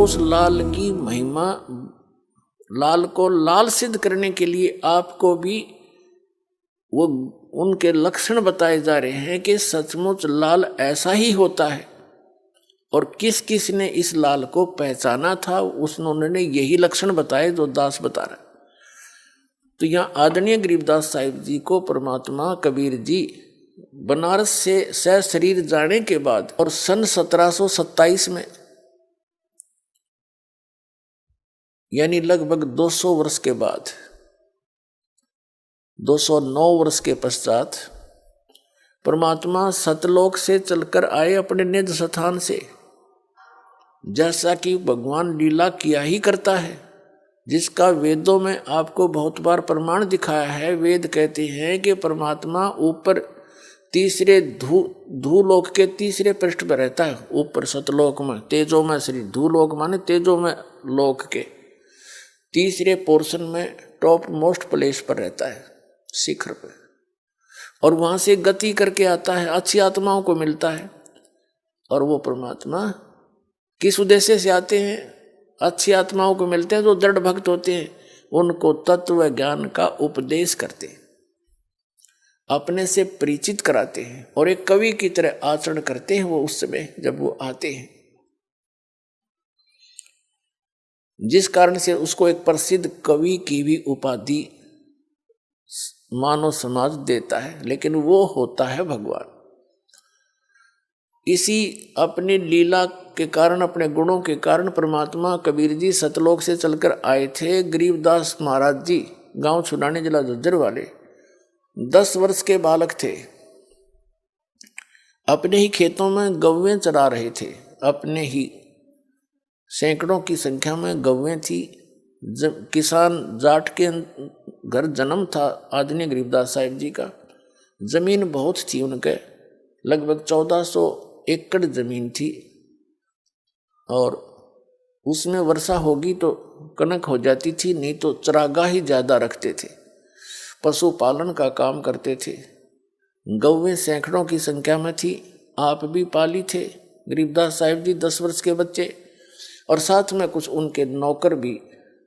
उस लाल की महिमा, लाल को लाल सिद्ध करने के लिए आपको भी वो उनके लक्षण बताए जा रहे हैं कि सचमुच लाल ऐसा ही होता है। और किस किस ने इस लाल को पहचाना था, उन्होंने यही लक्षण बताए जो दास बता रहा है। तो यहाँ आदरणीय गरीबदास साहिब जी को परमात्मा कबीर जी बनारस से सशरीर जाने के बाद और सन 1727 में, यानी लगभग 200 वर्ष के बाद, 209 वर्ष के पश्चात परमात्मा सतलोक से चलकर आए अपने निज स्थान से, जैसा कि भगवान लीला किया ही करता है, जिसका वेदों में आपको बहुत बार प्रमाण दिखाया है। वेद कहते हैं कि परमात्मा ऊपर तीसरे धूलोक के तीसरे पृष्ठ पर रहता है, ऊपर सतलोक में, तेजो में श्री धूलोक माने तेजो में लोक के तीसरे पोर्शन में टॉप मोस्ट प्लेस पर रहता है, शिखर पर, और वहां से गति करके आता है, अच्छी आत्माओं को मिलता है। और वो परमात्मा किस उद्देश्य से आते हैं? अच्छी आत्माओं को मिलते हैं जो दृढ़ भक्त होते हैं, उनको तत्व ज्ञान का उपदेश करते हैं, अपने से परिचित कराते हैं और एक कवि की तरह आचरण करते हैं वो उस समय जब वो आते हैं, जिस कारण से उसको एक प्रसिद्ध कवि की भी उपाधि मानव समाज देता है। लेकिन वो होता है भगवान। इसी अपनी लीला के कारण, अपने गुणों के कारण परमात्मा कबीर जी सतलोक से चलकर आए थे। गरीबदास महाराज जी गांव छुड़ाने जिला झज्जर वाले 10 वर्ष के बालक थे, अपने ही खेतों में गौवें चरा रहे थे, अपने ही सैकड़ों की संख्या में गौवें थी। किसान जाट के घर जन्म था आदरणीय गरीबदास साहिब जी का। जमीन बहुत थी उनके, लगभग 1400 एकड़ जमीन थी, और उसमें वर्षा होगी तो कनक हो जाती थी, नहीं तो चरागाह ही ज्यादा रखते थे, पशुपालन का काम करते थे। गौवें सैकड़ों की संख्या में थी, आप भी पाली थे गरीबदास साहिब जी, 10 वर्ष के बच्चे, और साथ में कुछ उनके नौकर भी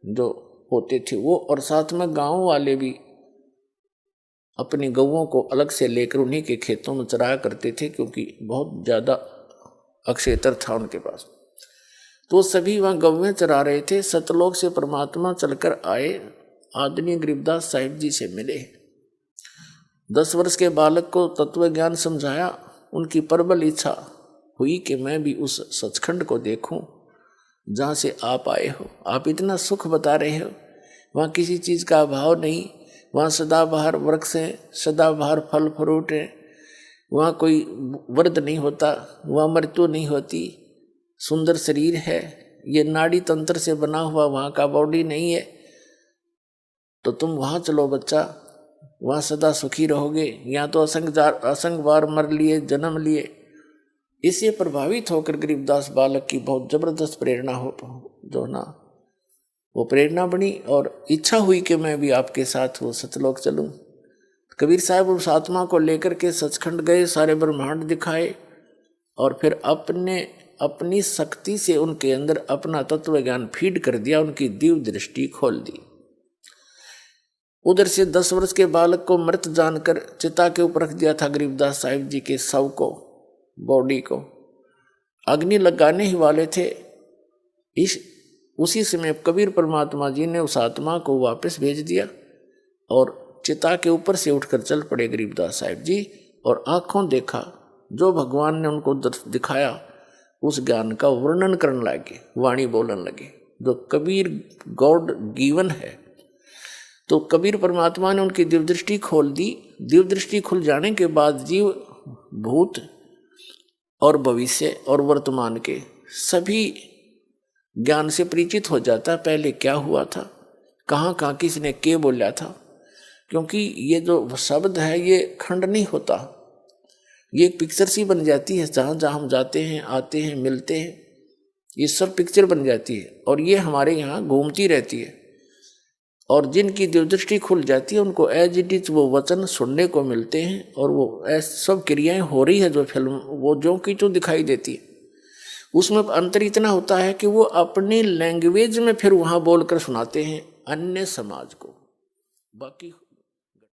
जो होते थे वो, और साथ में गांव वाले भी अपनी गौओं को अलग से लेकर उन्हीं के खेतों में चराया करते थे, क्योंकि बहुत ज़्यादा अक्षेत्र था उनके पास। तो सभी वहाँ गौवें चरा रहे थे। सतलोक से परमात्मा चलकर आए, आदरणीय गरीबदास साहिब जी से मिले। 10 वर्ष के बालक को तत्व ज्ञान समझाया। उनकी प्रबल इच्छा हुई कि मैं भी उस सचखंड को देखूं जहाँ से आप आए हो। आप इतना सुख बता रहे हो, वहाँ किसी चीज़ का अभाव नहीं, वहाँ सदाबहार वृक्ष हैं, सदाबहार फल फ्रूट हैं, वहाँ कोई वर्द नहीं होता, वहाँ मृत्यु नहीं होती, सुंदर शरीर है, ये नाड़ी तंत्र से बना हुआ वहाँ का बॉडी नहीं है, तो तुम वहाँ चलो बच्चा, वहाँ सदा सुखी रहोगे। यहाँ तो असंग बार मर लिए, जन्म लिए। इससे प्रभावित होकर गरीबदास बालक की बहुत जबरदस्त प्रेरणा हो जो ना वो प्रेरणा बनी, और इच्छा हुई कि मैं भी आपके साथ वो सतलोक चलूं। कबीर साहब उस आत्मा को लेकर के सचखंड गए, सारे ब्रह्मांड दिखाए, और फिर अपनी शक्ति से उनके अंदर अपना तत्व ज्ञान फीड कर दिया, उनकी दिव्य दृष्टि खोल दी। उधर से 10 वर्ष के बालक को मृत जानकर चिता के ऊपर रख दिया था गरीबदास साहिब जी के शव को, बॉडी को अग्नि लगाने ही वाले थे। उसी समय कबीर परमात्मा जी ने उस आत्मा को वापस भेज दिया, और चिता के ऊपर से उठकर चल पड़े गरीबदास साहिब जी, और आंखों देखा जो भगवान ने उनको दिखाया, उस ज्ञान का वर्णन करने लगे, वाणी बोलने लगे, जो कबीर गॉड गिवन है। तो कबीर परमात्मा ने उनकी दिव्य दृष्टि खोल दी। दिव्य दृष्टि खुल जाने के बाद जीव भूत और भविष्य और वर्तमान के सभी ज्ञान से परिचित हो जाता है। पहले क्या हुआ था, कहाँ कहाँ किसने क्या बोला था, क्योंकि ये जो शब्द है ये खंड नहीं होता, ये एक पिक्चर सी बन जाती है। जहाँ जहाँ हम जाते हैं, आते हैं, मिलते हैं, ये सब पिक्चर बन जाती है, और ये हमारे यहाँ घूमती रहती है। और जिनकी दिव्यदृष्टि खुल जाती है उनको एज इट इज वो वचन सुनने को मिलते हैं, और वो ऐसी सब क्रियाएं हो रही है जो फिल्म वो जो की जो दिखाई देती है। उसमें अंतर इतना होता है कि वो अपनी लैंग्वेज में फिर वहां बोलकर सुनाते हैं अन्य समाज को। बाकी